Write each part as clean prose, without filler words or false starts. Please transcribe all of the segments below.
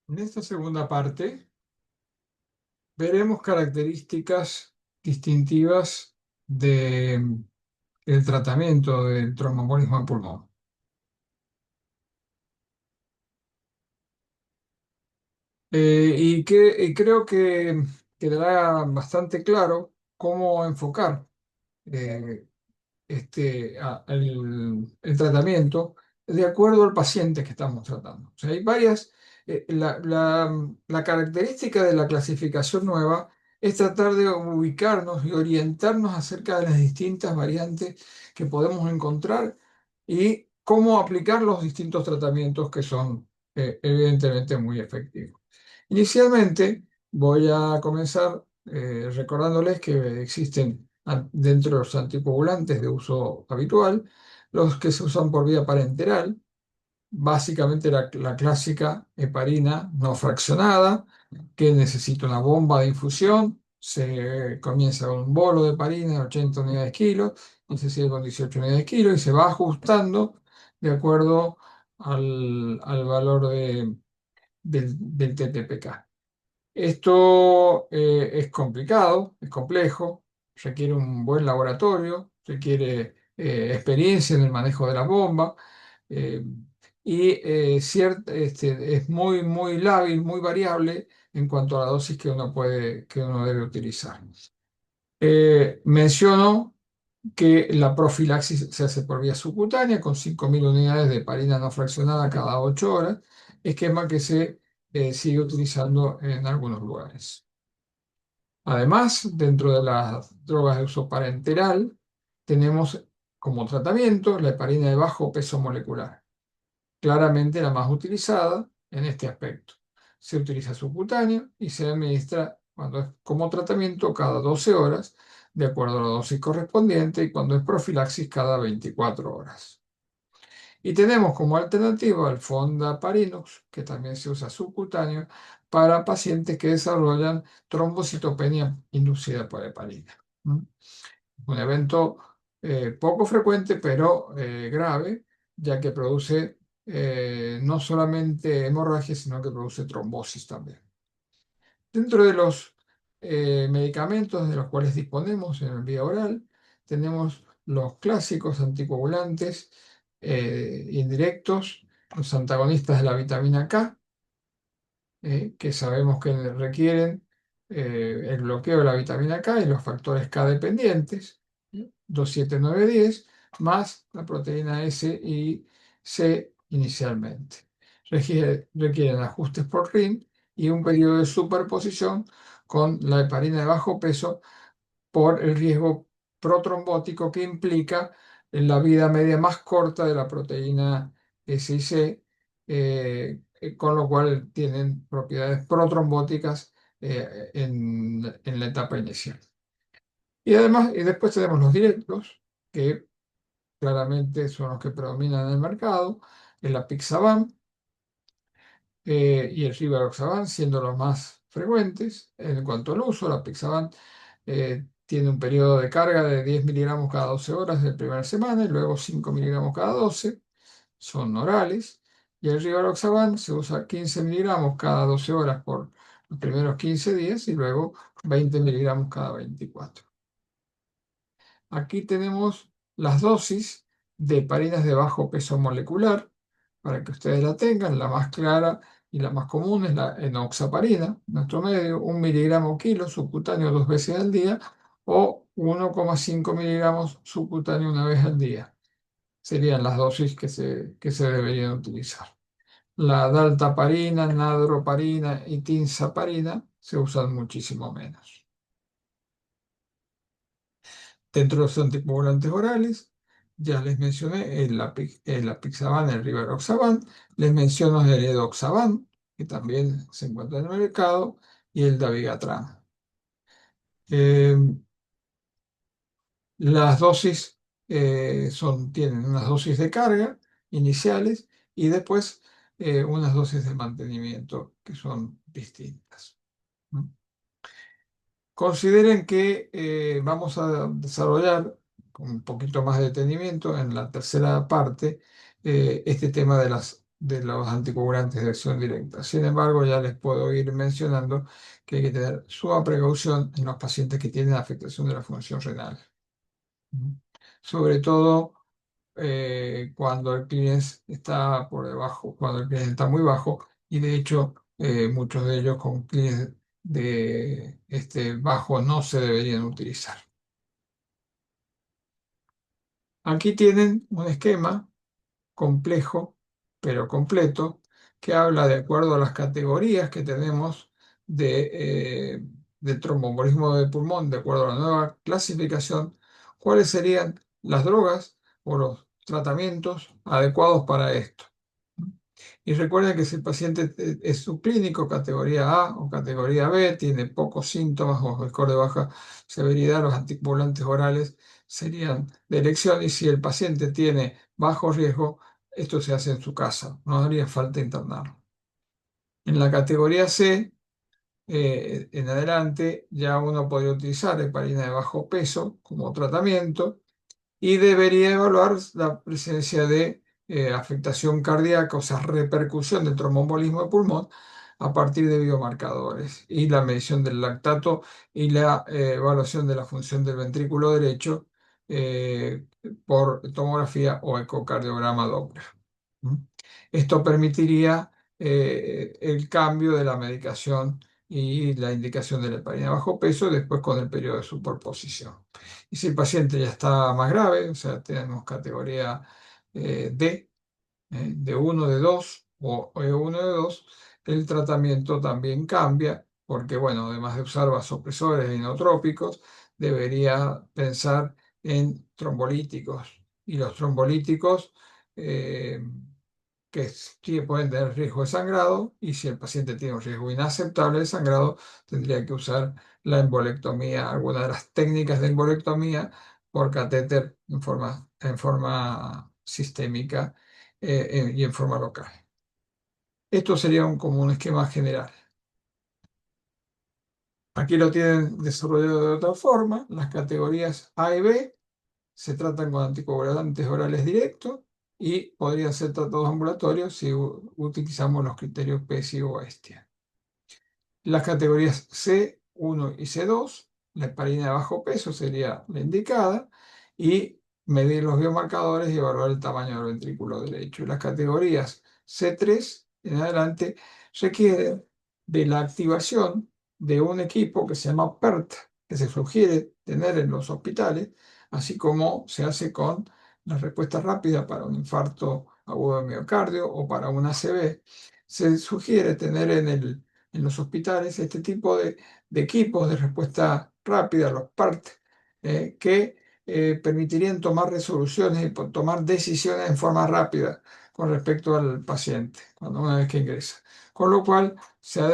En esta segunda parte veremos características distintivas del tratamiento del tromboembolismo de pulmón. Y creo que quedará bastante claro cómo enfocar eh, el tratamiento de acuerdo al paciente que estamos tratando. O sea, hay varias. La característica de la clasificación nueva es tratar de ubicarnos y orientarnos acerca de las distintas variantes que podemos encontrar y cómo aplicar los distintos tratamientos que son evidentemente muy efectivos. Inicialmente voy a comenzar recordándoles que existen dentro de los anticoagulantes de uso habitual los que se usan por vía parenteral, básicamente la clásica heparina no fraccionada, que necesita una bomba de infusión. Se comienza con un bolo de heparina de 80 unidades kilo y se sigue con 18 unidades kilo y se va ajustando de acuerdo al valor del TTPK. Esto es complicado, es complejo, requiere un buen laboratorio, requiere experiencia en el manejo de la bomba eh, y es muy, muy lábil, muy variable en cuanto a la dosis que uno debe utilizar. Menciono que la profilaxis se hace por vía subcutánea con 5.000 unidades de heparina no fraccionada cada 8 horas, esquema que se sigue utilizando en algunos lugares. Además, dentro de las drogas de uso parenteral, tenemos como tratamiento la heparina de bajo peso molecular, claramente la más utilizada en este aspecto. Se utiliza subcutáneo y se administra cuando es como tratamiento cada 12 horas, de acuerdo a la dosis correspondiente, y cuando es profilaxis cada 24 horas. Y tenemos como alternativa el Fondaparinux, que también se usa subcutáneo para pacientes que desarrollan trombocitopenia inducida por heparina. ¿Mm? Un evento poco frecuente, pero grave, ya que produce no solamente hemorragia, sino que produce trombosis también. Dentro de los medicamentos de los cuales disponemos en el vía oral, tenemos los clásicos anticoagulantes indirectos, los antagonistas de la vitamina K, que sabemos que requieren el bloqueo de la vitamina K y los factores K dependientes, 2, 7, 9, 10, más la proteína S y C inicialmente. Requieren ajustes por RIN y un periodo de superposición con la heparina de bajo peso por el riesgo protrombótico que implica en la vida media más corta de la proteína S y C, con lo cual tienen propiedades protrombóticas en la etapa inicial. Y además, y después tenemos los directos, que claramente son los que predominan en el mercado, el Apixaban y el Rivaroxaban siendo los más frecuentes. En cuanto al uso, el Apixaban tiene un periodo de carga de 10 miligramos cada 12 horas de primera semana y luego 5 miligramos cada 12, son orales. Y el Rivaroxaban se usa 15 miligramos cada 12 horas por los primeros 15 días y luego 20 miligramos cada 24. Aquí tenemos las dosis de heparinas de bajo peso molecular, para que ustedes la tengan. La más clara y la más común es la enoxaparina, nuestro medio, 1 miligramo kilo subcutáneo 2 veces al día o 1,5 miligramos subcutáneo una vez al día. Serían las dosis que se deberían utilizar. La daltaparina, nadroparina y tinzaparina se usan muchísimo menos. Dentro de los anticoagulantes orales, ya les mencioné el apixaban, el rivaroxaban, les menciono el edoxaban, que también se encuentra en el mercado, y el dabigatran. Eh, las dosis tienen unas dosis de carga iniciales y después unas dosis de mantenimiento que son distintas. ¿Mm? Consideren que vamos a desarrollar con un poquito más de detenimiento en la tercera parte este tema de las de los anticoagulantes de acción directa. Sin embargo, ya les puedo ir mencionando que hay que tener suma precaución en los pacientes que tienen afectación de la función renal. ¿Mm? Sobre todo cuando el clearance está por debajo, cuando el clearance está muy bajo, y de hecho muchos de ellos con clearance de bajo no se deberían utilizar. Aquí tienen un esquema complejo, pero completo, que habla de acuerdo a las categorías que tenemos de tromboembolismo de pulmón, de acuerdo a la nueva clasificación, cuáles serían las drogas o los tratamientos adecuados para esto. Y recuerden que si el paciente es subclínico, categoría A o categoría B, tiene pocos síntomas o score de baja severidad, los anticoagulantes orales serían de elección. Y si el paciente tiene bajo riesgo, esto se hace en su casa, no haría falta internarlo. En la categoría C, en adelante, ya uno podría utilizar heparina de bajo peso como tratamiento y debería evaluar la presencia de afectación cardíaca, o sea, repercusión del tromboembolismo de pulmón a partir de biomarcadores y la medición del lactato y la evaluación de la función del ventrículo derecho eh, por tomografía o ecocardiograma Doppler. ¿Mm? Esto permitiría el cambio de la medicación y la indicación de la heparina bajo peso después con el periodo de superposición. Y si el paciente ya está más grave, o sea, tenemos categoría D, de uno de 2 o E1 de 2, el tratamiento también cambia, porque, bueno, además de usar vasopresores e inotrópicos, debería pensar en trombolíticos. Y los trombolíticos eh, que pueden tener riesgo de sangrado, y si el paciente tiene un riesgo inaceptable de sangrado, tendría que usar la embolectomía, alguna de las técnicas de embolectomía por catéter en forma sistémica y en forma local. Esto sería como un esquema general. Aquí lo tienen desarrollado de otra forma. Las categorías A y B se tratan con anticoagulantes orales directos y podrían ser tratados ambulatorios si utilizamos los criterios PESI o ESTIA. Las categorías C1 y C2, la heparina de bajo peso sería la indicada, y medir los biomarcadores y evaluar el tamaño del ventrículo derecho. Las categorías C3 en adelante requieren de la activación de un equipo que se llama PERT, que se sugiere tener en los hospitales, así como se hace con la respuesta rápida para un infarto agudo de miocardio o para un ACV. Se sugiere tener en los hospitales este tipo de equipos de respuesta rápida, los PART, que permitirían tomar resoluciones y tomar decisiones en forma rápida con respecto al paciente, cuando una vez que ingresa. Con lo cual se ha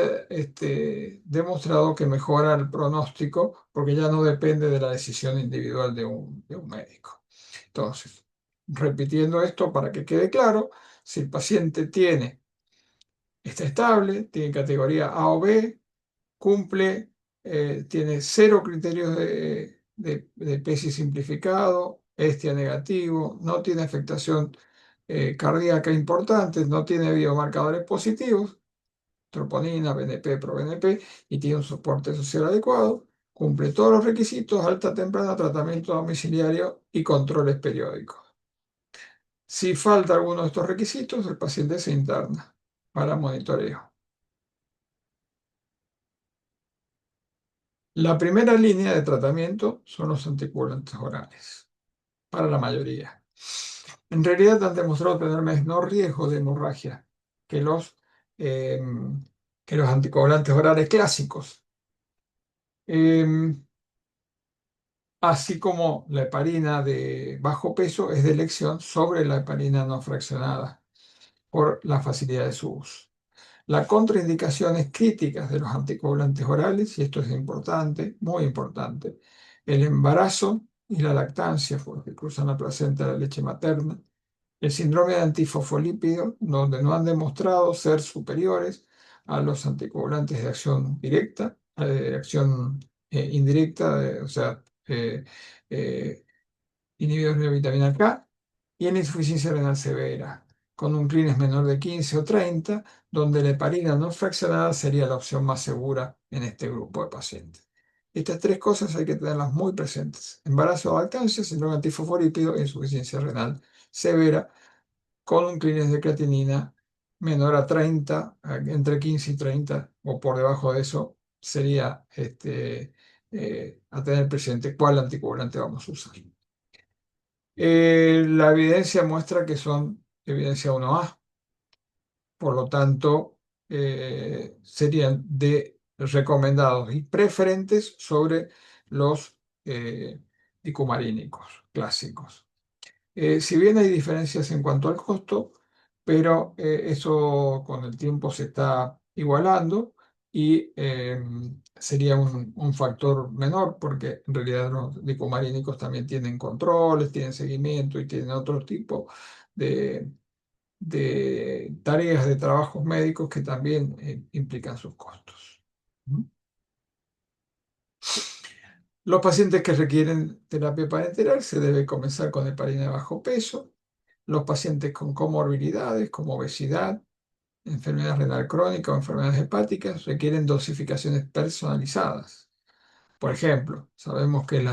demostrado que mejora el pronóstico porque ya no depende de la decisión individual de un médico. Entonces, repitiendo esto para que quede claro, si el paciente está estable, tiene categoría A o B, cumple, tiene cero criterios de PESI simplificado, ESTIA negativo, no tiene afectación cardíaca importante, no tiene biomarcadores positivos, troponina, BNP, proBNP, y tiene un soporte social adecuado, cumple todos los requisitos, alta temprana, tratamiento domiciliario y controles periódicos. Si falta alguno de estos requisitos, el paciente se interna para monitoreo. La primera línea de tratamiento son los anticoagulantes orales, para la mayoría. En realidad han demostrado tener menor riesgo de hemorragia que eh, que los anticoagulantes orales clásicos. Eh, Así como la heparina de bajo peso es de elección sobre la heparina no fraccionada por la facilidad de su uso. Las contraindicaciones críticas de los anticoagulantes orales, y esto es importante, muy importante, el embarazo y la lactancia, porque cruzan la placenta de la leche materna, el síndrome de antifosfolípido, donde no han demostrado ser superiores a los anticoagulantes de acción directa, de acción indirecta, o sea, eh, inhibidores de vitamina K, y en insuficiencia renal severa. con un clearance menor de 15 o 30, donde la heparina no fraccionada sería la opción más segura en este grupo de pacientes. Estas tres cosas hay que tenerlas muy presentes: embarazo o lactancia, síndrome antifosfolípido e insuficiencia renal severa, con un clearance de creatinina menor a 30, entre 15 y 30, o por debajo de eso, sería a tener presente cuál anticoagulante vamos a usar. La evidencia muestra que son evidencia 1A, por lo tanto, serían de recomendados y preferentes sobre los dicumarínicos clásicos. Si bien hay diferencias en cuanto al costo, pero eso con el tiempo se está igualando y sería un factor menor, porque en realidad los dicumarínicos también tienen controles, tienen seguimiento y tienen otro tipo de, de tareas de trabajos médicos que también implican sus costos. ¿Mm? Los pacientes que requieren terapia parenteral se debe comenzar con heparina de bajo peso. Los pacientes con comorbilidades como obesidad, enfermedad renal crónica o enfermedades hepáticas requieren dosificaciones personalizadas. Por ejemplo, sabemos que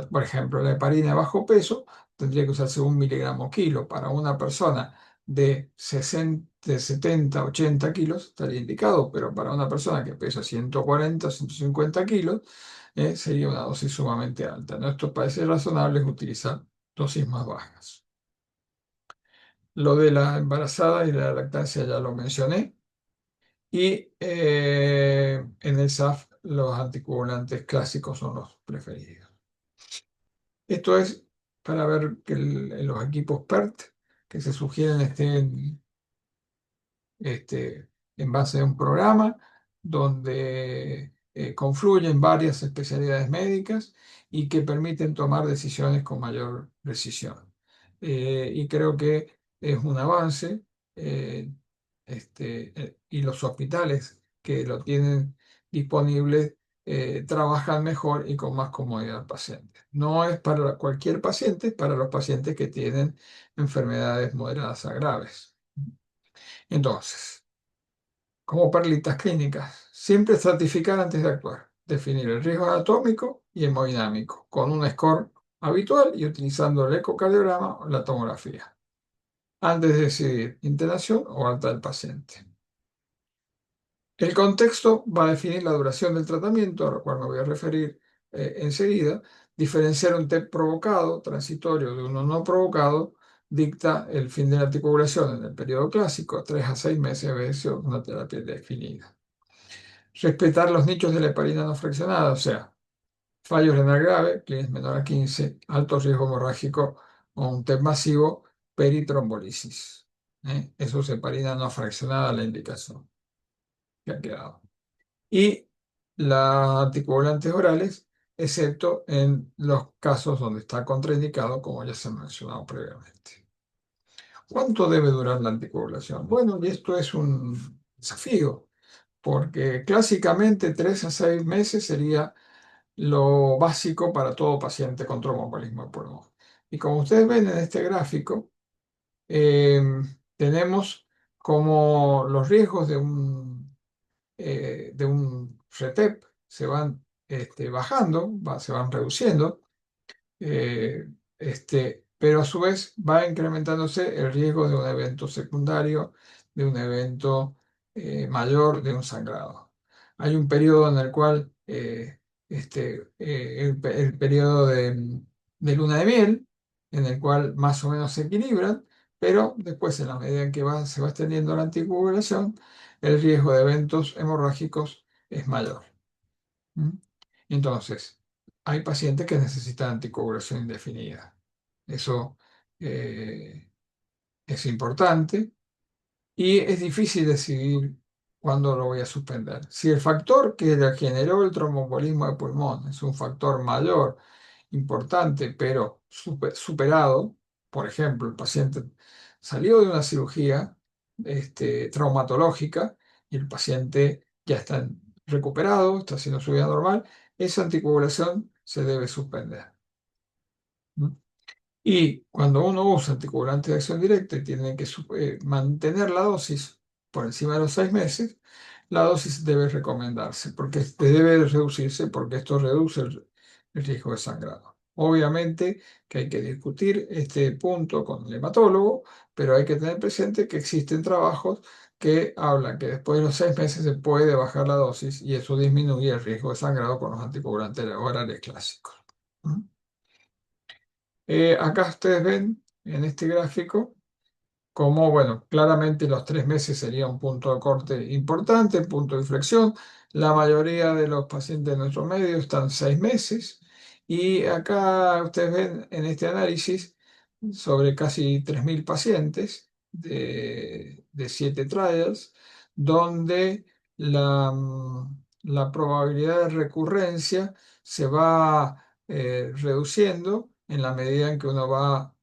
por ejemplo, la heparina de bajo peso tendría que usarse 1 mg/kg. Para una persona de 60, de 70, 80 kilos estaría indicado, pero para una persona que pesa 140, 150 kilos, sería una dosis sumamente alta, ¿no? Esto parece razonable utilizar dosis más bajas. Lo de la embarazada y la lactancia ya lo mencioné. Y en el SAF los anticoagulantes clásicos son los preferidos. Esto es para ver que los equipos PERT que se sugieren estén en base a un programa donde confluyen varias especialidades médicas y que permiten tomar decisiones con mayor precisión. Y creo que es un avance, eh, y los hospitales que lo tienen disponible trabajan mejor y con más comodidad al paciente. No es para cualquier paciente, es para los pacientes que tienen enfermedades moderadas a graves. Entonces, como perlitas clínicas, siempre estratificar antes de actuar, definir el riesgo anatómico y hemodinámico con un score habitual y utilizando el ecocardiograma o la tomografía, antes de decidir internación o alta del paciente. El contexto va a definir la duración del tratamiento, a lo cual me voy a referir enseguida. Diferenciar un TEP provocado, transitorio, de uno no provocado, dicta el fin de la anticoagulación en el periodo clásico, 3 a 6 meses de una terapia definida. Respetar los nichos de la heparina no fraccionada, o sea, fallo renal grave, clínica menor a 15, alto riesgo hemorrágico o un TEP masivo, peritrombolisis. Eso es heparina no fraccionada, la indicación que ha quedado. Y las anticoagulantes orales, excepto en los casos donde está contraindicado, como ya se ha mencionado previamente. ¿Cuánto debe durar la anticoagulación? Bueno, y esto es un desafío, porque clásicamente 3 a 6 meses sería lo básico para todo paciente con tromboembolismo de pulmón. Y como ustedes ven en este gráfico, eh, tenemos como los riesgos de un RETEP se van bajando, se van reduciendo, eh, pero a su vez va incrementándose el riesgo de un evento secundario, de un evento mayor, de un sangrado. Hay un periodo en el cual el periodo de luna de miel, en el cual más o menos se equilibran, pero después, en la medida en que se va extendiendo la anticoagulación, el riesgo de eventos hemorrágicos es mayor. ¿Mm? Entonces, hay pacientes que necesitan anticoagulación indefinida. Eso eh, es importante y es difícil decidir cuándo lo voy a suspender. Si el factor que le generó el tromboembolismo de pulmón es un factor mayor, importante, pero superado, por ejemplo, el paciente salió de una cirugía traumatológica y el paciente ya está recuperado, está haciendo su vida normal, esa anticoagulación se debe suspender. ¿Mm? Y cuando uno usa anticoagulantes de acción directa y tiene que mantener la dosis por encima de los 6 meses, la dosis debe recomendarse, porque debe reducirse, porque esto reduce el riesgo de sangrado. Obviamente que hay que discutir este punto con el hematólogo, pero hay que tener presente que existen trabajos que hablan que después de los 6 meses se puede bajar la dosis y eso disminuye el riesgo de sangrado con los anticoagulantes orales clásicos. ¿Mm? Acá ustedes ven en este gráfico como, bueno, claramente los 3 meses sería un punto de corte importante, punto de inflexión. La mayoría de los pacientes de nuestro medio están 6 meses. Y acá ustedes ven en este análisis sobre casi 3.000 pacientes de 7 trials, donde la probabilidad de recurrencia se va reduciendo en la medida en que uno va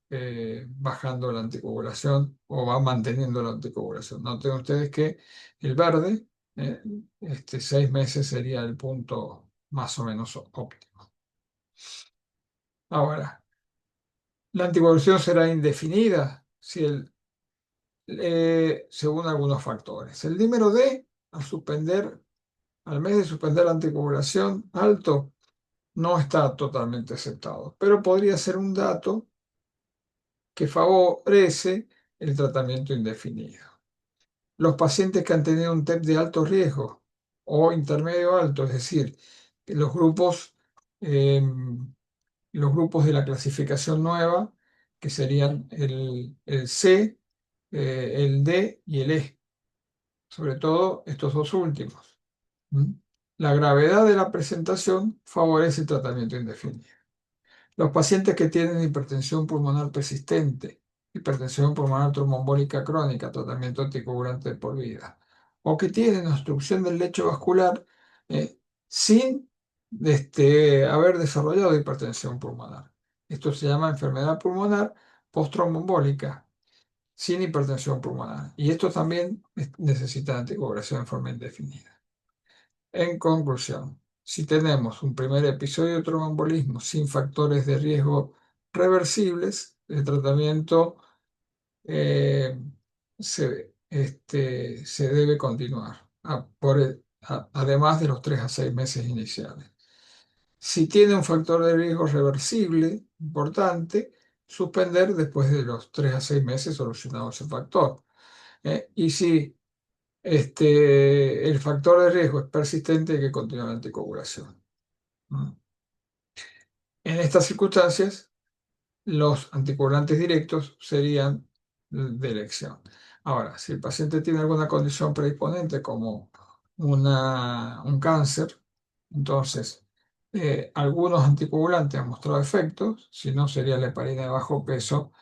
bajando la anticoagulación o va manteniendo la anticoagulación. Noten ustedes que el verde, eh, 6 meses sería el punto más o menos óptimo. Ahora, la anticoagulación será indefinida si según algunos factores. El dímero D, al mes de suspender la anticoagulación alto, no está totalmente aceptado, pero podría ser un dato que favorece el tratamiento indefinido. Los pacientes que han tenido un TEP de alto riesgo o intermedio alto, es decir, que eh, los grupos de la clasificación nueva, que serían el C, el D y el E, sobre todo estos dos últimos. ¿Mm? La gravedad de la presentación favorece el tratamiento indefinido. Los pacientes que tienen hipertensión pulmonar persistente, hipertensión pulmonar tromboembólica crónica, tratamiento anticoagulante de por vida, o que tienen obstrucción del lecho vascular eh, sin haber desarrollado hipertensión pulmonar. Esto se llama enfermedad pulmonar postromboembólica, sin hipertensión pulmonar. Y esto también necesita anticoagulación en forma indefinida. En conclusión, si tenemos un primer episodio de tromboembolismo sin factores de riesgo reversibles, el tratamiento eh, se debe continuar, además de los 3 a 6 meses iniciales. Si tiene un factor de riesgo reversible importante, suspender después de los 3 a 6 meses solucionado ese factor. Y si el factor de riesgo es persistente, hay que continuar la anticoagulación. ¿Mm? En estas circunstancias, los anticoagulantes directos serían de elección. Ahora, si el paciente tiene alguna condición predisponente como un cáncer, entonces algunos anticoagulantes han mostrado efectos, si no sería la heparina de bajo peso,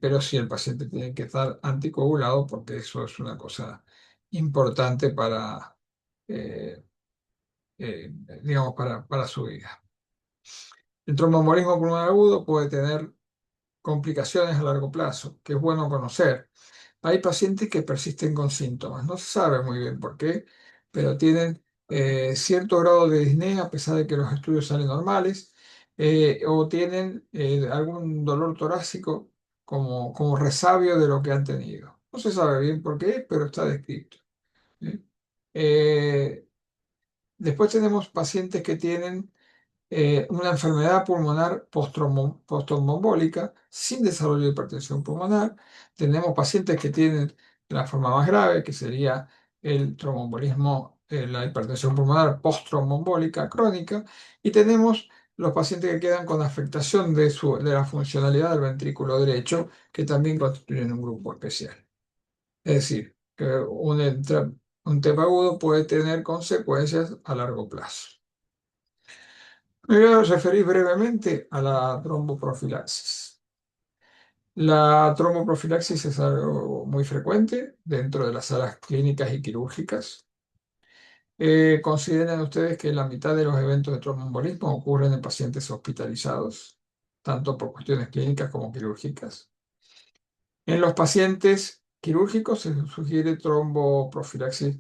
pero sí el paciente tiene que estar anticoagulado porque eso es una cosa importante eh, eh, digamos, para su vida. El tromboembolismo pulmonar agudo puede tener complicaciones a largo plazo, que es bueno conocer. Hay pacientes que persisten con síntomas, no se sabe muy bien por qué, pero tienen cierto grado de disnea a pesar de que los estudios salen normales, o tienen algún dolor torácico como resabio de lo que han tenido. No se sabe bien por qué, pero está descrito. ¿Sí? Eh, Después tenemos pacientes que tienen una enfermedad pulmonar posttrombólica sin desarrollo de hipertensión pulmonar. Tenemos pacientes que tienen la forma más grave, que sería el tromboembolismo, la hipertensión pulmonar posttromboembólica crónica, y tenemos los pacientes que quedan con afectación de la funcionalidad del ventrículo derecho, que también constituyen un grupo especial. Es decir, que un TEP agudo puede tener consecuencias a largo plazo. Me voy a referir brevemente a la tromboprofilaxis. La tromboprofilaxis es algo muy frecuente dentro de las salas clínicas y quirúrgicas. Consideren ustedes que la mitad de los eventos de tromboembolismo ocurren en pacientes hospitalizados, tanto por cuestiones clínicas como quirúrgicas. En los pacientes quirúrgicos se sugiere tromboprofilaxis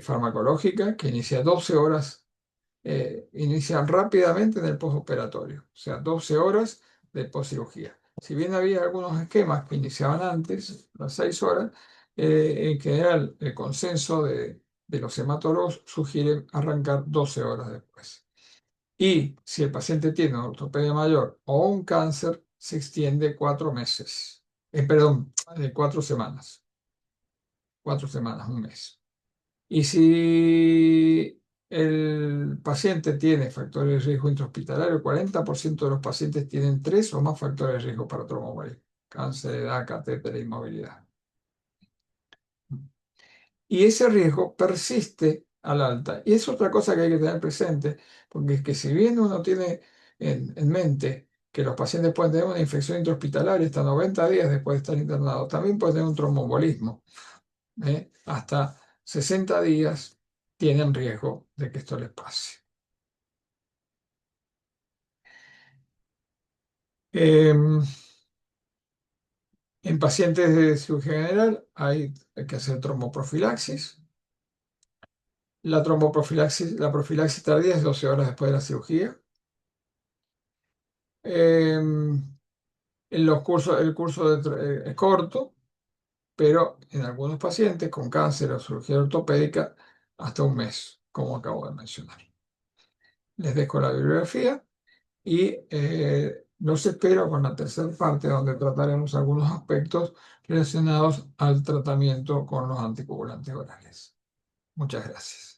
farmacológica que inicia 12 horas inician rápidamente en el postoperatorio, o sea, 12 horas de poscirugía. Si bien había algunos esquemas que iniciaban antes, las 6 horas, en general el consenso de los hematólogos sugiere arrancar 12 horas después. Y si el paciente tiene una ortopedia mayor o un cáncer, se extiende 4 meses. Perdón, 4 semanas. 4 semanas, un mes. Y si el paciente tiene factores de riesgo intrahospitalario, el 40% de los pacientes tienen 3 o más factores de riesgo para tromboembolismo: cáncer, edad, catéter e inmovilidad. Y ese riesgo persiste al alta. Y es otra cosa que hay que tener presente, porque es que si bien uno tiene en mente que los pacientes pueden tener una infección intrahospitalaria hasta 90 días después de estar internados, también pueden tener un tromboembolismo. Hasta 60 días tienen riesgo de que esto les pase. Em, en pacientes de cirugía general hay que hacer tromboprofilaxis. La profilaxis tardía es 12 horas después de la cirugía. Em, el curso es corto, pero en algunos pacientes con cáncer o cirugía ortopédica, hasta un mes, como acabo de mencionar. Les dejo la bibliografía y los espero con la tercera parte, donde trataremos algunos aspectos relacionados al tratamiento con los anticoagulantes orales. Muchas gracias.